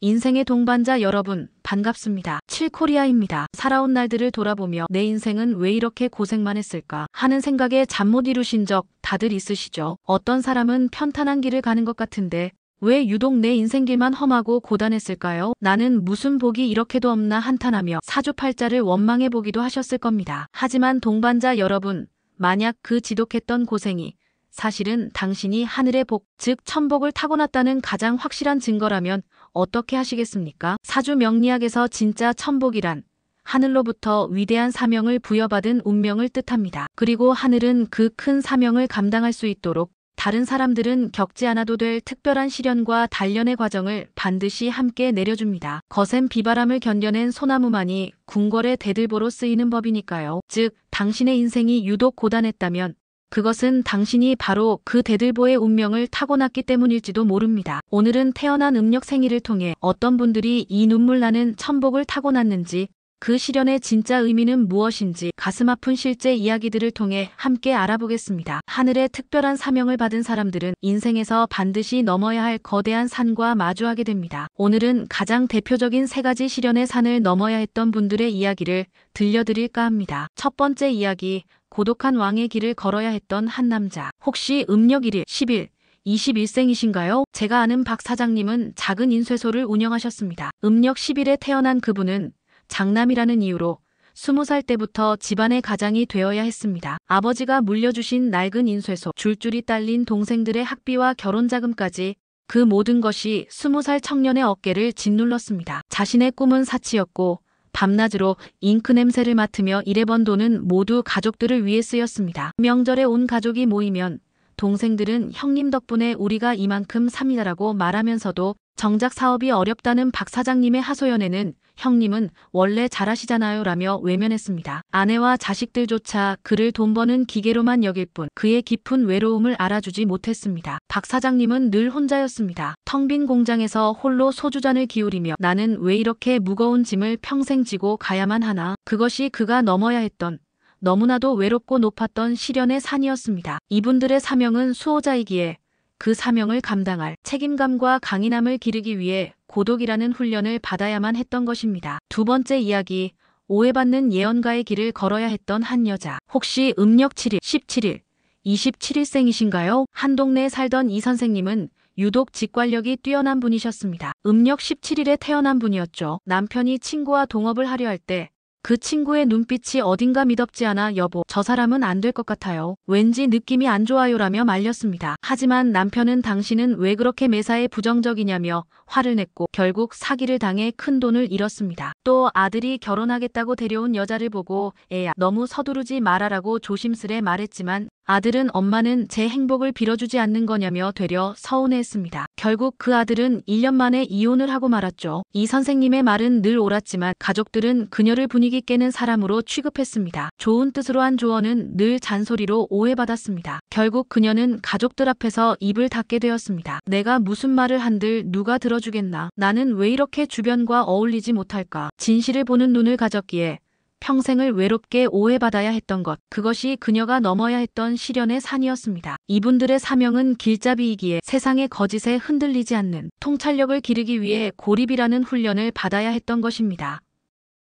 인생의 동반자 여러분, 반갑습니다. 칠코리아입니다. 살아온 날들을 돌아보며 내 인생은 왜 이렇게 고생만 했을까 하는 생각에 잠 못 이루신 적 다들 있으시죠? 어떤 사람은 편탄한 길을 가는 것 같은데 왜 유독 내 인생길만 험하고 고단했을까요? 나는 무슨 복이 이렇게도 없나 한탄하며 사주팔자를 원망해보기도 하셨을 겁니다. 하지만 동반자 여러분, 만약 그 지독했던 고생이 사실은 당신이 하늘의 복, 즉 천복을 타고났다는 가장 확실한 증거라면 어떻게 하시겠습니까? 사주 명리학에서 진짜 천복이란 하늘로부터 위대한 사명을 부여받은 운명을 뜻합니다. 그리고 하늘은 그 큰 사명을 감당할 수 있도록 다른 사람들은 겪지 않아도 될 특별한 시련과 단련의 과정을 반드시 함께 내려줍니다. 거센 비바람을 견뎌낸 소나무만이 궁궐의 대들보로 쓰이는 법이니까요. 즉, 당신의 인생이 유독 고단했다면 그것은 당신이 바로 그 대들보의 운명을 타고났기 때문일지도 모릅니다. 오늘은 태어난 음력 생일을 통해 어떤 분들이 이 눈물 나는 천복을 타고났는지, 그 시련의 진짜 의미는 무엇인지 가슴 아픈 실제 이야기들을 통해 함께 알아보겠습니다. 하늘의 특별한 사명을 받은 사람들은 인생에서 반드시 넘어야 할 거대한 산과 마주하게 됩니다. 오늘은 가장 대표적인 세 가지 시련의 산을 넘어야 했던 분들의 이야기를 들려드릴까 합니다. 첫 번째 이야기, 고독한 왕의 길을 걸어야 했던 한 남자. 혹시 음력 1일, 10일, 21생이신가요? 제가 아는 박 사장님은 작은 인쇄소를 운영하셨습니다. 음력 10일에 태어난 그분은 장남이라는 이유로 20살 때부터 집안의 가장이 되어야 했습니다. 아버지가 물려주신 낡은 인쇄소, 줄줄이 딸린 동생들의 학비와 결혼자금까지 그 모든 것이 20살 청년의 어깨를 짓눌렀습니다. 자신의 꿈은 사치였고 밤낮으로 잉크 냄새를 맡으며 일해번 돈은 모두 가족들을 위해 쓰였습니다. 명절에 온 가족이 모이면 동생들은 형님 덕분에 우리가 이만큼 삽니다라고 말하면서도 정작 사업이 어렵다는 박 사장님의 하소연에는 형님은 원래 잘하시잖아요 라며 외면했습니다. 아내와 자식들조차 그를 돈 버는 기계로만 여길 뿐 그의 깊은 외로움을 알아주지 못했습니다. 박 사장님은 늘 혼자였습니다. 텅 빈 공장에서 홀로 소주잔을 기울이며 나는 왜 이렇게 무거운 짐을 평생 지고 가야만 하나. 그것이 그가 넘어야 했던 너무나도 외롭고 높았던 시련의 산이었습니다. 이분들의 사명은 수호자이기에 그 사명을 감당할 책임감과 강인함을 기르기 위해 고독이라는 훈련을 받아야만 했던 것입니다. 두 번째 이야기, 오해받는 예언가의 길을 걸어야 했던 한 여자. 혹시 음력 7일, 17일, 27일생이신가요? 한 동네에 살던 이 선생님은 유독 직관력이 뛰어난 분이셨습니다. 음력 17일에 태어난 분이었죠. 남편이 친구와 동업을 하려 할 때 그 친구의 눈빛이 어딘가 미덥지 않아 여보, 저 사람은 안 될 것 같아요. 왠지 느낌이 안 좋아요라며 말렸습니다. 하지만 남편은 당신은 왜 그렇게 매사에 부정적이냐며 화를 냈고 결국 사기를 당해 큰 돈을 잃었습니다. 또 아들이 결혼하겠다고 데려온 여자를 보고 애야, 너무 서두르지 말아라고 조심스레 말했지만 아들은 엄마는 제 행복을 빌어주지 않는 거냐며 되려 서운해했습니다. 결국 그 아들은 1년 만에 이혼을 하고 말았죠. 이 선생님의 말은 늘 옳았지만 가족들은 그녀를 분위기 깨는 사람으로 취급했습니다. 좋은 뜻으로 한 조언은 늘 잔소리로 오해받았습니다. 결국 그녀는 가족들 앞에서 입을 닫게 되었습니다. 내가 무슨 말을 한들 누가 들어주겠나. 나는 왜 이렇게 주변과 어울리지 못할까. 진실을 보는 눈을 가졌기에 평생을 외롭게 오해받아야 했던 것, 그것이 그녀가 넘어야 했던 시련의 산이었습니다. 이분들의 사명은 길잡이이기에 세상의 거짓에 흔들리지 않는 통찰력을 기르기 위해 고립이라는 훈련을 받아야 했던 것입니다.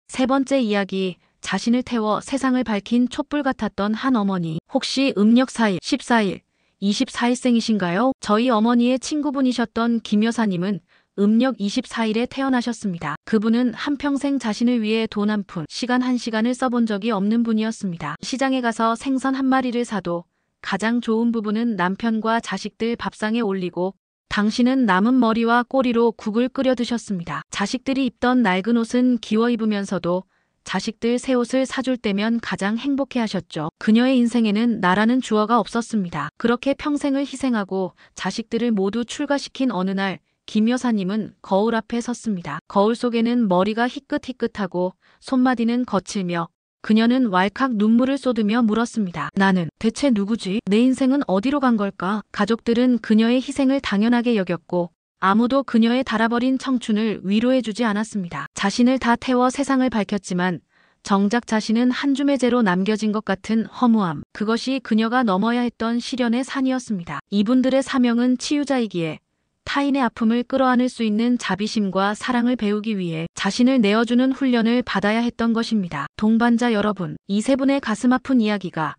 세 번째 이야기, 자신을 태워 세상을 밝힌 촛불 같았던 한 어머니. 혹시 음력 4일, 14일, 24일생이신가요? 저희 어머니의 친구분이셨던 김 여사님은 음력 24일에 태어나셨습니다. 그분은 한평생 자신을 위해 돈 한 푼, 시간 한 시간을 써본 적이 없는 분이었습니다. 시장에 가서 생선 한 마리를 사도 가장 좋은 부분은 남편과 자식들 밥상에 올리고 당신은 남은 머리와 꼬리로 국을 끓여 드셨습니다. 자식들이 입던 낡은 옷은 기워 입으면서도 자식들 새 옷을 사줄 때면 가장 행복해 하셨죠. 그녀의 인생에는 나라는 주어가 없었습니다. 그렇게 평생을 희생하고 자식들을 모두 출가시킨 어느 날 김 여사님은 거울 앞에 섰습니다. 거울 속에는 머리가 희끗희끗하고 손마디는 거칠며 그녀는 왈칵 눈물을 쏟으며 물었습니다. 나는 대체 누구지? 내 인생은 어디로 간 걸까? 가족들은 그녀의 희생을 당연하게 여겼고 아무도 그녀의 닳아버린 청춘을 위로해주지 않았습니다. 자신을 다 태워 세상을 밝혔지만 정작 자신은 한 줌의 재로 남겨진 것 같은 허무함. 그것이 그녀가 넘어야 했던 시련의 산이었습니다. 이분들의 사명은 치유자이기에 타인의 아픔을 끌어안을 수 있는 자비심과 사랑을 배우기 위해 자신을 내어주는 훈련을 받아야 했던 것입니다. 동반자 여러분, 이 세 분의 가슴 아픈 이야기가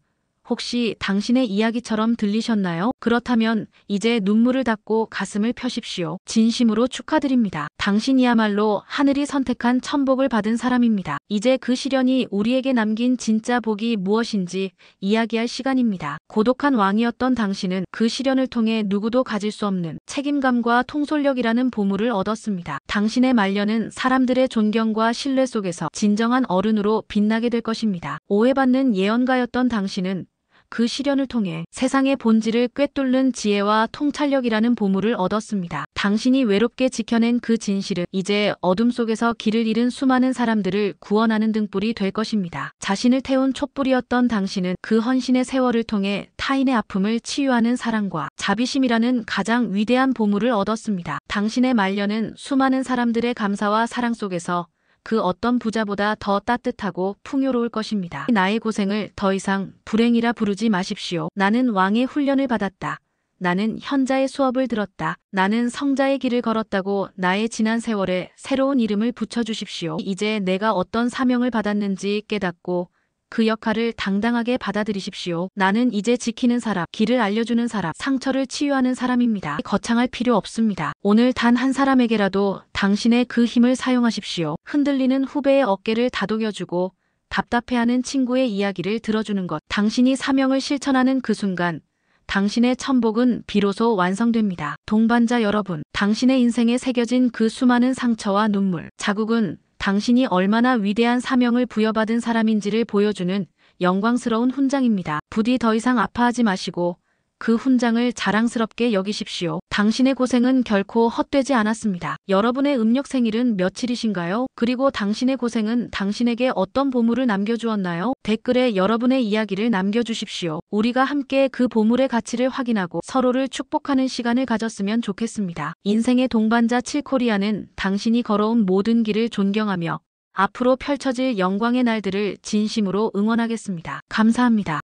혹시 당신의 이야기처럼 들리셨나요? 그렇다면 이제 눈물을 닦고 가슴을 펴십시오. 진심으로 축하드립니다. 당신이야말로 하늘이 선택한 천복을 받은 사람입니다. 이제 그 시련이 우리에게 남긴 진짜 복이 무엇인지 이야기할 시간입니다. 고독한 왕이었던 당신은 그 시련을 통해 누구도 가질 수 없는 책임감과 통솔력이라는 보물을 얻었습니다. 당신의 말년은 사람들의 존경과 신뢰 속에서 진정한 어른으로 빛나게 될 것입니다. 오해받는 예언가였던 당신은 그 시련을 통해 세상의 본질을 꿰뚫는 지혜와 통찰력이라는 보물을 얻었습니다. 당신이 외롭게 지켜낸 그 진실은 이제 어둠 속에서 길을 잃은 수많은 사람들을 구원하는 등불이 될 것입니다. 자신을 태운 촛불이었던 당신은 그 헌신의 세월을 통해 타인의 아픔을 치유하는 사랑과 자비심이라는 가장 위대한 보물을 얻었습니다. 당신의 말년은 수많은 사람들의 감사와 사랑 속에서 그 어떤 부자보다 더 따뜻하고 풍요로울 것입니다. 나의 고생을 더 이상 불행이라 부르지 마십시오. 나는 왕의 훈련을 받았다. 나는 현자의 수업을 들었다. 나는 성자의 길을 걸었다고 나의 지난 세월에 새로운 이름을 붙여주십시오. 이제 내가 어떤 사명을 받았는지 깨닫고 그 역할을 당당하게 받아들이십시오. 나는 이제 지키는 사람, 길을 알려주는 사람, 상처를 치유하는 사람입니다. 거창할 필요 없습니다. 오늘 단 한 사람에게라도 당신의 그 힘을 사용하십시오. 흔들리는 후배의 어깨를 다독여주고 답답해하는 친구의 이야기를 들어주는 것. 당신이 사명을 실천하는 그 순간 당신의 천복은 비로소 완성됩니다. 동반자 여러분, 당신의 인생에 새겨진 그 수많은 상처와 눈물, 자국은 당신이 얼마나 위대한 사명을 부여받은 사람인지를 보여주는 영광스러운 훈장입니다. 부디 더 이상 아파하지 마시고 그 훈장을 자랑스럽게 여기십시오. 당신의 고생은 결코 헛되지 않았습니다. 여러분의 음력 생일은 며칠이신가요? 그리고 당신의 고생은 당신에게 어떤 보물을 남겨주었나요? 댓글에 여러분의 이야기를 남겨주십시오. 우리가 함께 그 보물의 가치를 확인하고 서로를 축복하는 시간을 가졌으면 좋겠습니다. 인생의 동반자 7코리아는 당신이 걸어온 모든 길을 존경하며 앞으로 펼쳐질 영광의 날들을 진심으로 응원하겠습니다. 감사합니다.